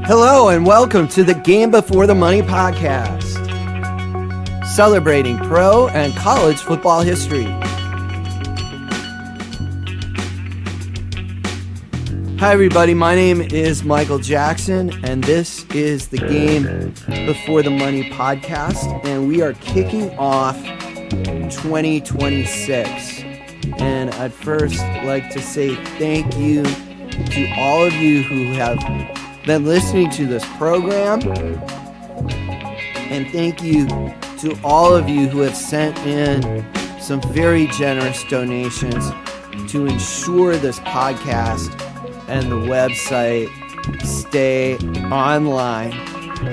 Hello and welcome to the Game Before the Money podcast, celebrating pro and college football history. Hi everybody, my name is Michael Jackson and this is the Game Before the Money podcast, and we are kicking off 2026. And I'd first like to say thank you to all of you who have been listening to this program, and thank you to all of you who have sent in some very generous donations to ensure this podcast and the website stay online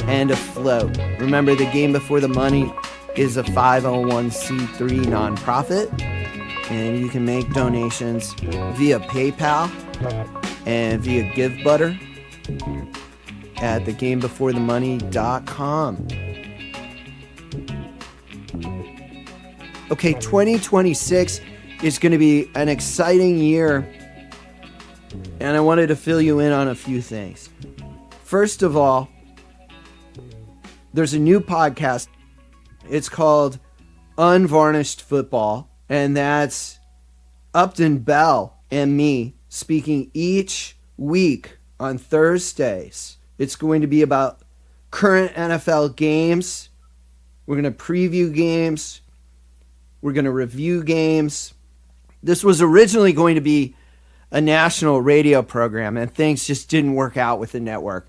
and afloat. Remember, the Game Before the Money is a 501c3 nonprofit, and you can make donations via PayPal and via GiveButter at thegamebeforethemoney.com. Okay, 2026 is going to be an exciting year, and I wanted to fill you in on a few things. First of all, there's a new podcast. It's called Unvarnished Football, and that's Upton Bell and me speaking each week on Thursdays. It's going to be about current NFL games. We're going to preview games. We're going to review games. This was originally going to be a national radio program, and things just didn't work out with the network.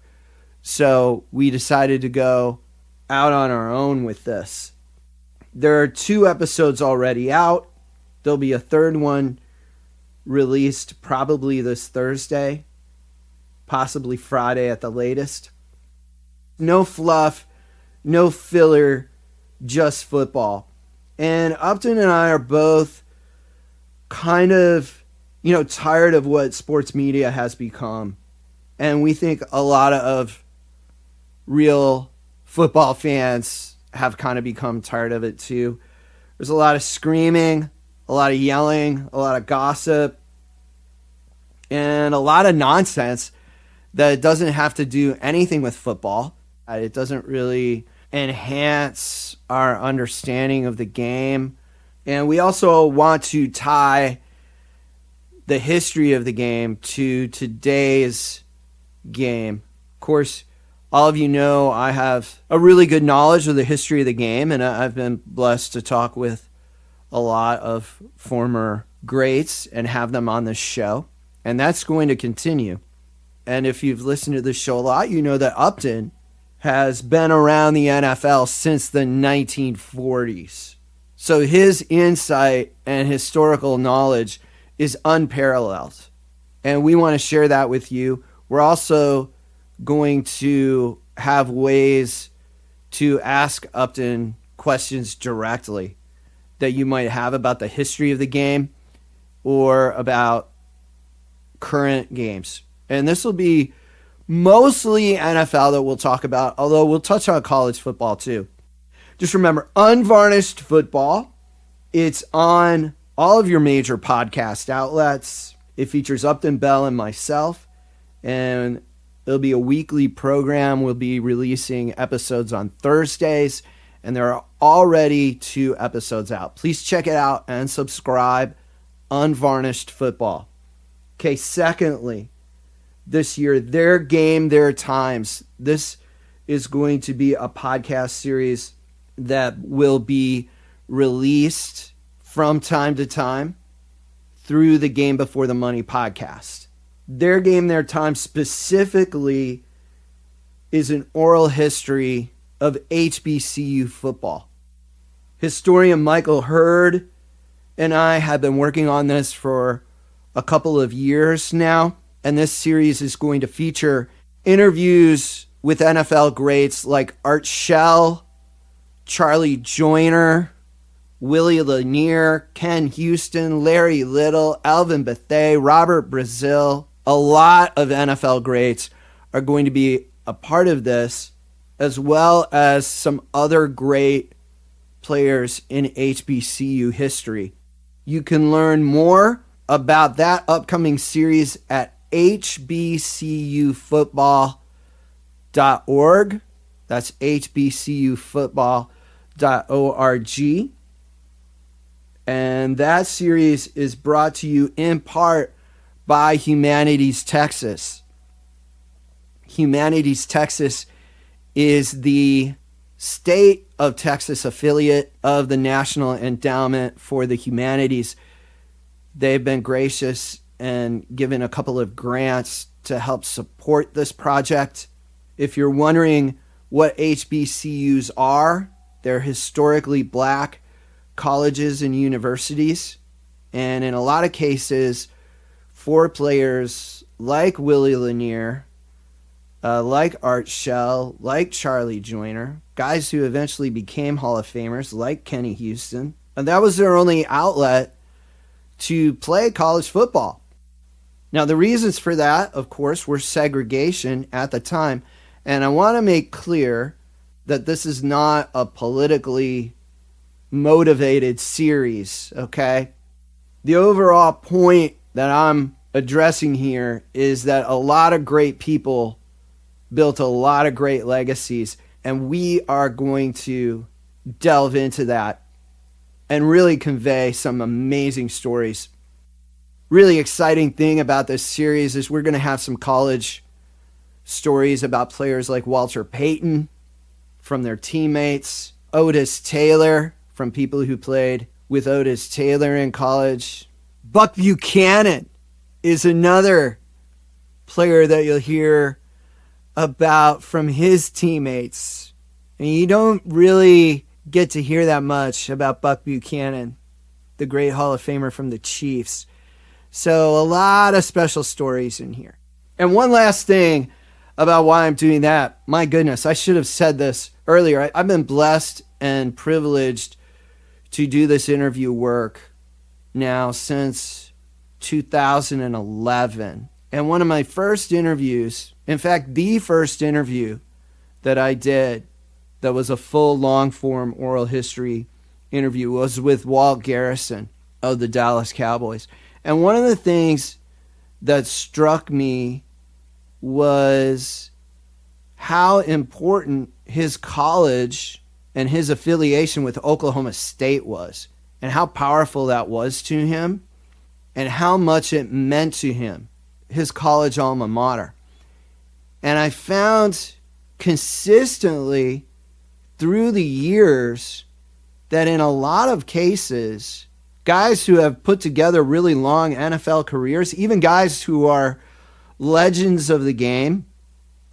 So we decided to go out on our own with this. There are 2 episodes already out. There'll be a third one released probably this Thursday, possibly Friday at the latest. No fluff, no filler, just football. And Upton and I are both kind of, tired of what sports media has become. And we think a lot of real football fans have kind of become tired of it too. There's a lot of screaming, a lot of yelling, a lot of gossip, and a lot of nonsense that doesn't have to do anything with football. It doesn't really enhance our understanding of the game. And we also want to tie the history of the game to today's game. Of course, all of you know I have a really good knowledge of the history of the game, and I've been blessed to talk with a lot of former greats and have them on this show. And that's going to continue. And if you've listened to this show a lot, you know that Upton has been around the NFL since the 1940s. So his insight and historical knowledge is unparalleled. And we want to share that with you. We're also going to have ways to ask Upton questions directly that you might have about the history of the game or about current games. And this will be mostly NFL that we'll talk about, although we'll touch on college football too. Just remember, Unvarnished Football. It's on all of your major podcast outlets. It features Upton Bell and myself, and it'll be a weekly program. We'll be releasing episodes on Thursdays, and there are already 2 episodes out. Please check it out and subscribe. Unvarnished Football. Okay, secondly, this year, Their Game, Their Times. This is going to be a podcast series that will be released from time to time through the Game Before the Money podcast. Their Game, Their Time specifically is an oral history of HBCU football. Historian Michael Hurd and I have been working on this for a couple of years now, and this series is going to feature interviews with NFL greats like Art Shell, Charlie Joyner, Willie Lanier, Ken Houston, Larry Little, Alvin Bethea, Robert Brazil. A lot of NFL greats are going to be a part of this, as well as some other great players in HBCU history. You can learn more about that upcoming series at HBCUfootball.com. That's hbcufootball.org. And that series is brought to you in part by Humanities Texas. Humanities Texas is the state of Texas affiliate of the National Endowment for the Humanities. They've been gracious and given a couple of grants to help support this project. If you're wondering what HBCUs are, they're historically black colleges and universities. And in a lot of cases, for players like Willie Lanier, like Art Shell, like Charlie Joyner, guys who eventually became Hall of Famers like Kenny Houston, and that was their only outlet to play college football. Now, the reasons for that, of course, were segregation at the time. And I want to make clear that this is not a politically motivated series, okay? The overall point that I'm addressing here is that a lot of great people built a lot of great legacies, and we are going to delve into that and really convey some amazing stories. Really exciting thing about this series is we're going to have some college stories about players like Walter Payton from their teammates, Otis Taylor from people who played with Otis Taylor in college. Buck Buchanan is another player that you'll hear about from his teammates. And you don't really get to hear that much about Buck Buchanan, the great Hall of Famer from the Chiefs. So a lot of special stories in here. And one last thing about why I'm doing that. My goodness, I should have said this earlier. I've been blessed and privileged to do this interview work now since 2011. And one of my first interviews, in fact, the first interview that I did that was a full long-form oral history interview was with Walt Garrison of the Dallas Cowboys. And one of the things that struck me was how important his college and his affiliation with Oklahoma State was, and how powerful that was to him, and how much it meant to him, his college alma mater. And I found consistently through the years that in a lot of cases, guys who have put together really long NFL careers, even guys who are legends of the game,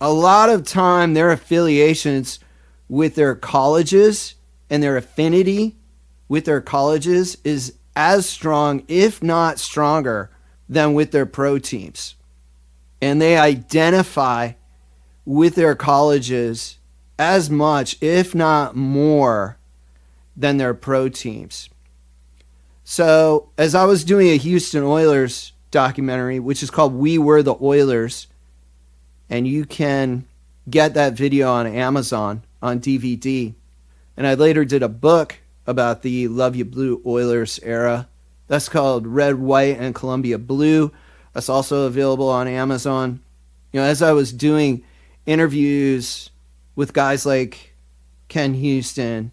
a lot of time their affiliations with their colleges and their affinity with their colleges is as strong, if not stronger, than with their pro teams. And they identify with their colleges as much, if not more, than their pro teams. So as I was doing a Houston Oilers documentary, which is called We Were the Oilers, and you can get that video on Amazon on DVD. And I later did a book about the Love You Blue Oilers era. That's called Red, White, and Columbia Blue. That's also available on Amazon. You know, as I was doing interviews with guys like Ken Houston,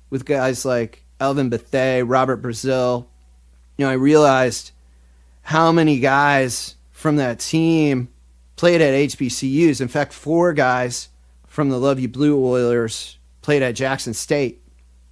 with guys like Elvin Bethea, Robert Brazil, you know, I realized how many guys from that team played at HBCUs. In fact, 4 guys from the Love You Blue Oilers played at Jackson State.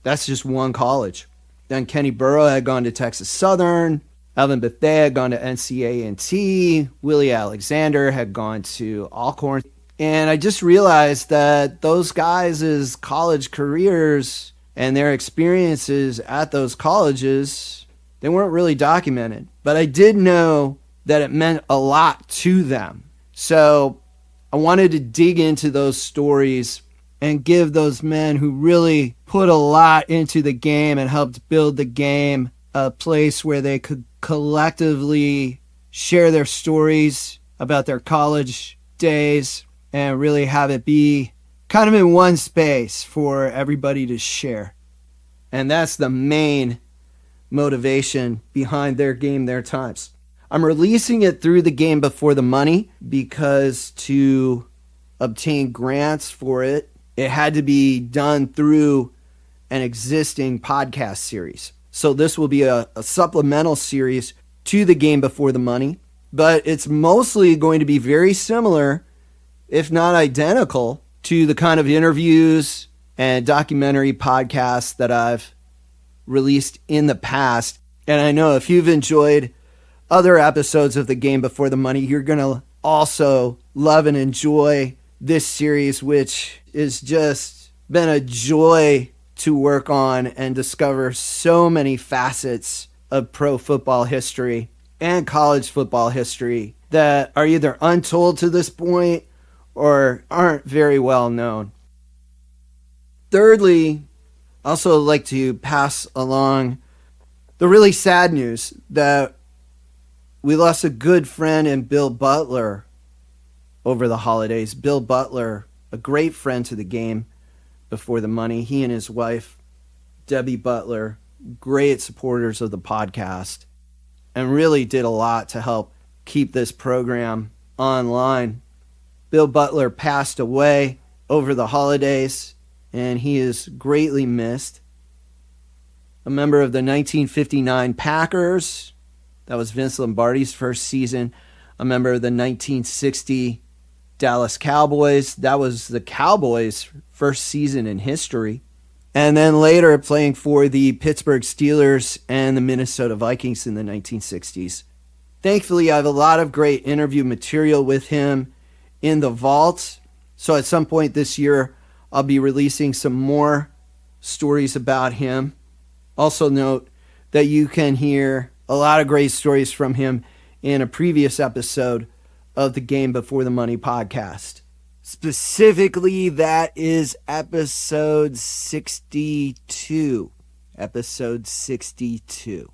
That's just one college. Then Kenny Burrow had gone to Texas Southern. Elvin Bethea had gone to NCA&T. Willie Alexander had gone to Alcorn. And I just realized that those guys' college careers and their experiences at those colleges, they weren't really documented. But I did know that it meant a lot to them. So I wanted to dig into those stories and give those men who really put a lot into the game and helped build the game a place where they could collectively share their stories about their college days and really have it be kind of in one space for everybody to share. And that's the main motivation behind Their Game, Their Times. I'm releasing it through the Game Before the Money because to obtain grants for it. It had to be done through an existing podcast series. So this will be a supplemental series to the Game Before the Money, but it's mostly going to be very similar, if not identical, to the kind of interviews and documentary podcasts that I've released in the past. And I know if you've enjoyed other episodes of the Game Before the Money, you're going to also love and enjoy this series, which has just been a joy to work on and discover so many facets of pro football history and college football history that are either untold to this point or aren't very well known. Thirdly, I also like to pass along the really sad news that we lost a good friend in Bill Butler over the holidays. Bill Butler, a great friend to the Game Before the Money. He and his wife, Debbie Butler, great supporters of the podcast and really did a lot to help keep this program online. Bill Butler passed away over the holidays, and he is greatly missed. A member of the 1959 Packers, that was Vince Lombardi's first season. A member of the 1960 Dallas Cowboys, that was the Cowboys' first season in history. And then later playing for the Pittsburgh Steelers and the Minnesota Vikings in the 1960s. Thankfully, I have a lot of great interview material with him in the vault. So at some point this year, I'll be releasing some more stories about him. Also note that you can hear a lot of great stories from him in a previous episode of the Game Before the Money podcast. Specifically, that is episode 62. Episode 62.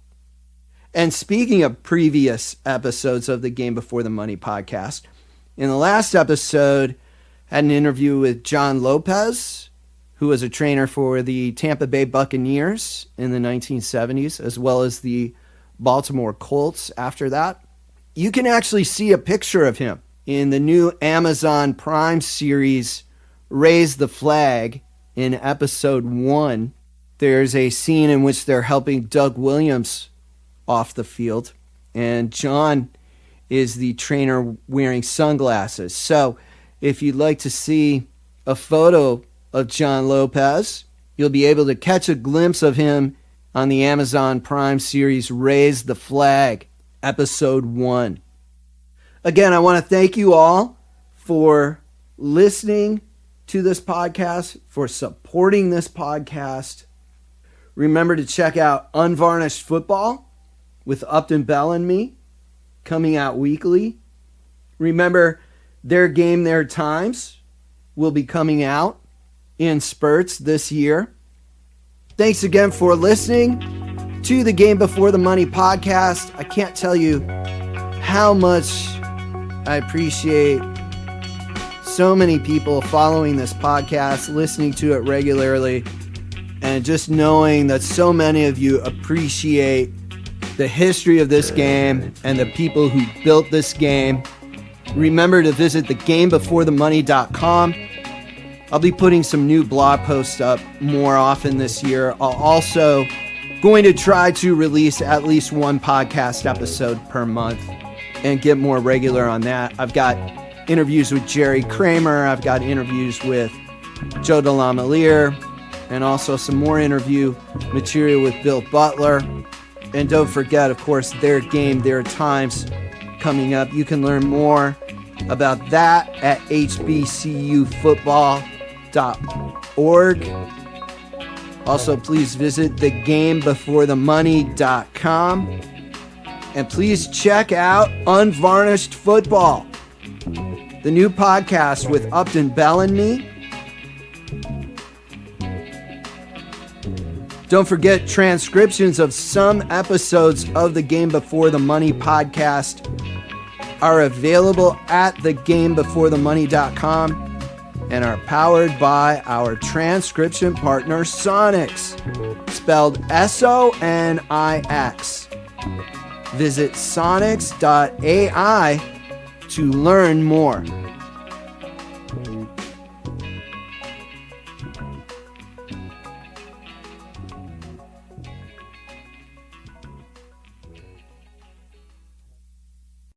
And speaking of previous episodes of the Game Before the Money podcast, in the last episode, I had an interview with John Lopez, who was a trainer for the Tampa Bay Buccaneers in the 1970s, as well as the Baltimore Colts after that. You can actually see a picture of him in the new Amazon Prime series, Raise the Flag, in episode 1. There's a scene in which they're helping Doug Williams off the field, and John is the trainer wearing sunglasses. So if you'd like to see a photo of John Lopez, you'll be able to catch a glimpse of him on the Amazon Prime series Raise the Flag, episode 1. Again, I want to thank you all for listening to this podcast, for supporting this podcast. Remember to check out Unvarnished Football with Upton Bell and me, coming out weekly. Remember, Their Game, Their Times will be coming out in spurts this year. Thanks again for listening to the Game Before the Money podcast. I can't tell you how much I appreciate so many people following this podcast, listening to it regularly, and just knowing that so many of you appreciate the history of this game and the people who built this game. Remember to visit thegamebeforethemoney.com. I'll be putting some new blog posts up more often this year. I'll also going to try to release at least one podcast episode per month and get more regular on that. I've got interviews with Jerry Kramer. I've got interviews with Joe DeLamielleure, and also some more interview material with Bill Butler. And don't forget, of course, Their Game, Their Times coming up. You can learn more about that at hbcufootball.org. Also, please visit thegamebeforethemoney.com. And please check out Unvarnished Football, the new podcast with Upton Bell and me. Don't forget, transcriptions of some episodes of the Game Before the Money podcast are available at thegamebeforethemoney.com and are powered by our transcription partner, Sonix, spelled Sonix. Visit sonix.ai to learn more.